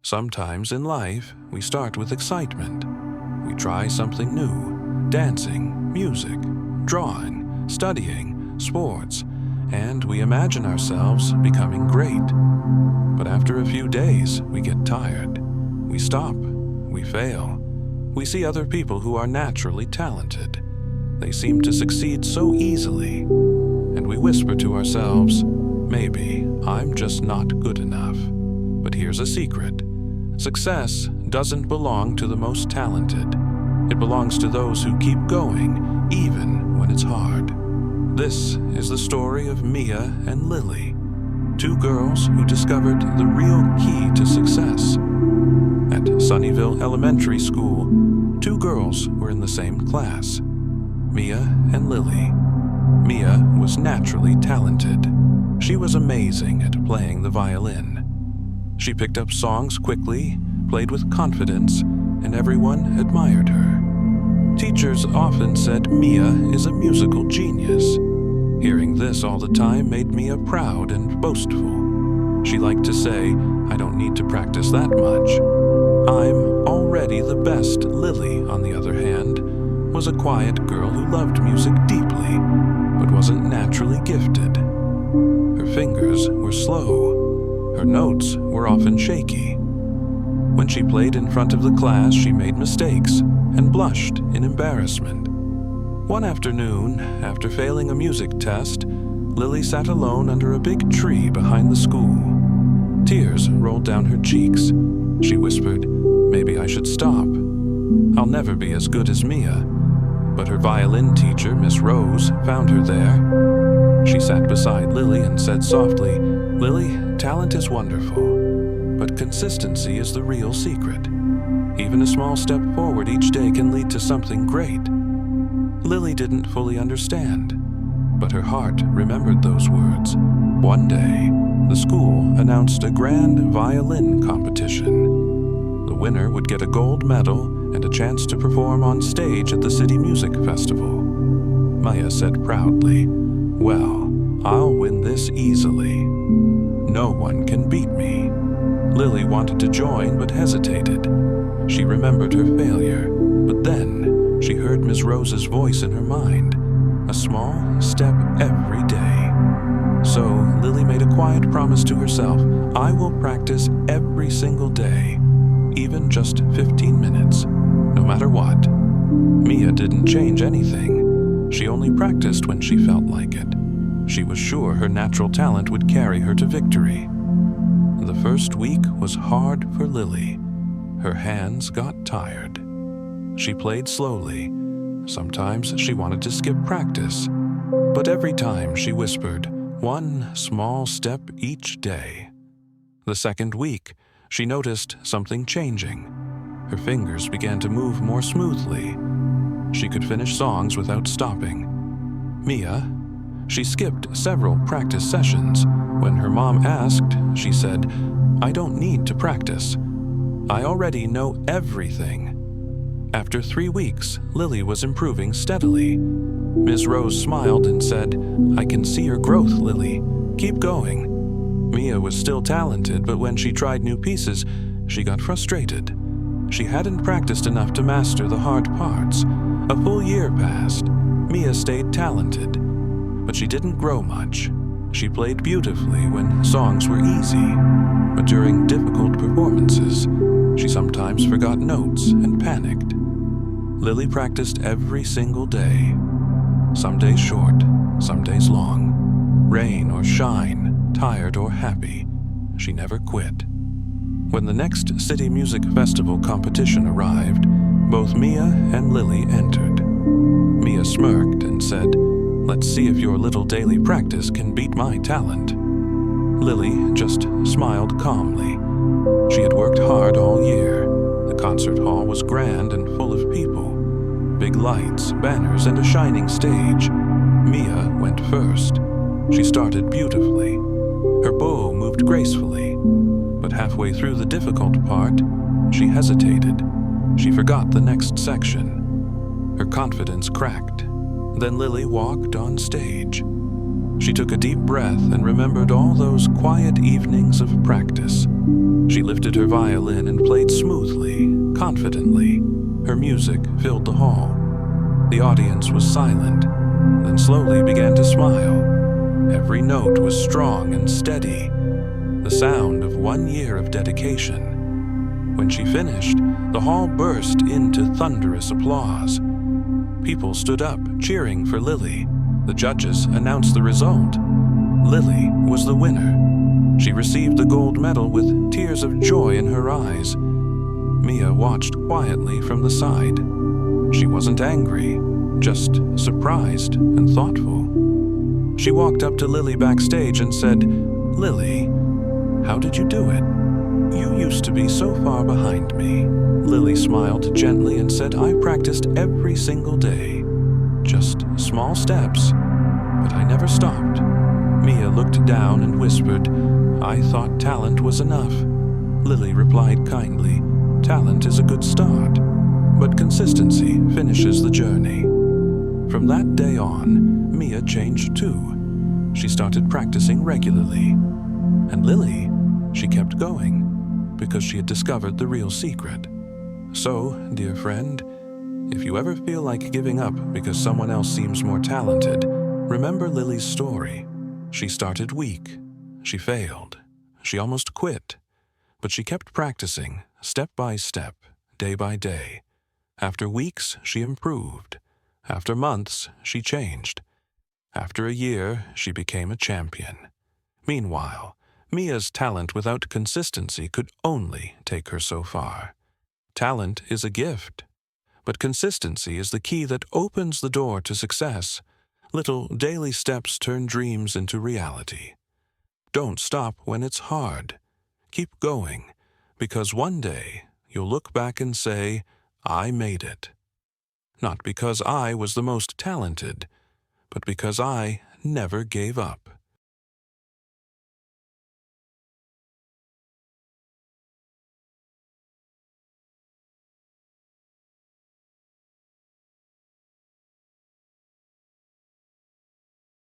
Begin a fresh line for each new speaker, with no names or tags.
Sometimes in life, we start with excitement. We try something new, dancing, music, drawing, studying, sports, and we imagine ourselves becoming great. But after a few days, we get tired. We stop. We fail. We see other people who are naturally talented. They seem to succeed so easily. And we whisper to ourselves, maybe I'm just not good enough. But here's a secret. Success doesn't belong to the most talented. It belongs to those who keep going, even when it's hard. This is the story of Mia and Lily, two girls who discovered the real key to success. At Sunnyvale Elementary School, two girls were in the same class, Mia and Lily. Mia was naturally talented. She was amazing at playing the violin. She picked up songs quickly, played with confidence, and everyone admired her. Teachers often said Mia is a musical genius. Hearing this all the time made Mia proud and boastful. She liked to say, I don't need to practice that much. I'm already the best. Lily, on the other hand, was a quiet girl who loved music deeply, but wasn't naturally gifted. Her fingers were slow. Her notes were often shaky. When she played in front of the class, she made mistakes and blushed in embarrassment. One afternoon, after failing a music test, Lily sat alone under a big tree behind the school. Tears rolled down her cheeks. She whispered, maybe I should stop. I'll never be as good as Mia. But her violin teacher, Miss Rose, found her there. She sat beside Lily and said softly, Lily, talent is wonderful, but consistency is the real secret. Even a small step forward each day can lead to something great. Lily didn't fully understand, but her heart remembered those words. One day, the school announced a grand violin competition. The winner would get a gold medal and a chance to perform on stage at the City Music Festival. Maya said proudly, well, I'll win this easily. No one can beat me. Lily wanted to join but hesitated. She remembered her failure, but then she heard Miss Rose's voice in her mind, a small step every day. So Lily made a quiet promise to herself, I will practice every single day, even just 15 minutes, no matter what. Mia didn't change anything. She only practiced when she felt like it. She was sure her natural talent would carry her to victory. The first week was hard for Lily. Her hands got tired. She played slowly. Sometimes she wanted to skip practice, but every time she whispered, one small step each day. The second week, she noticed something changing. Her fingers began to move more smoothly. She could finish songs without stopping. Mia, she skipped several practice sessions. When her mom asked, she said, I don't need to practice. I already know everything. After 3 weeks, Lily was improving steadily. Ms. Rose smiled and said, I can see your growth, Lily. Keep going. Mia was still talented, but when she tried new pieces, she got frustrated. She hadn't practiced enough to master the hard parts. A full year passed. Mia stayed talented, but she didn't grow much. She played beautifully when songs were easy, but during difficult performances, she sometimes forgot notes and panicked. Lily practiced every single day. Some days short, some days long. Rain or shine, tired or happy, she never quit. When the next City Music Festival competition arrived, both Mia and Lily entered. Mia smirked and said, let's see if your little daily practice can beat my talent. Lily just smiled calmly. She had worked hard all year. The concert hall was grand and full of people. Big lights, banners, and a shining stage. Mia went first. She started beautifully. Her bow moved gracefully. But halfway through the difficult part, she hesitated. She forgot the next section. Her confidence cracked. Then Lily walked on stage. She took a deep breath and remembered all those quiet evenings of practice. She lifted her violin and played smoothly, confidently. Her music filled the hall. The audience was silent, then slowly began to smile. Every note was strong and steady, the sound of 1 year of dedication. When she finished, the hall burst into thunderous applause. People stood up, cheering for Lily. The judges announced the result. Lily was the winner. She received the gold medal with tears of joy in her eyes. Mia watched quietly from the side. She wasn't angry, just surprised and thoughtful. She walked up to Lily backstage and said, "Lily, how did you do it? You used to be so far behind me." Lily smiled gently and said, "I practiced every single day. Just small steps, but I never stopped." Mia looked down and whispered, "I thought talent was enough." Lily replied kindly, "Talent is a good start, but consistency finishes the journey." From that day on, Mia changed too. She started practicing regularly. And Lily, she kept going, because she had discovered the real secret. So, dear friend, if you ever feel like giving up because someone else seems more talented, remember Lily's story. She started weak. She failed. She almost quit. But she kept practicing, step by step, day by day. After weeks, she improved. After months, she changed. After a year, she became a champion. Meanwhile, Mia's talent without consistency could only take her so far. Talent is a gift, but consistency is the key that opens the door to success. Little daily steps turn dreams into reality. Don't stop when it's hard. Keep going, because one day you'll look back and say, "I made it." Not because I was the most talented, but because I never gave up.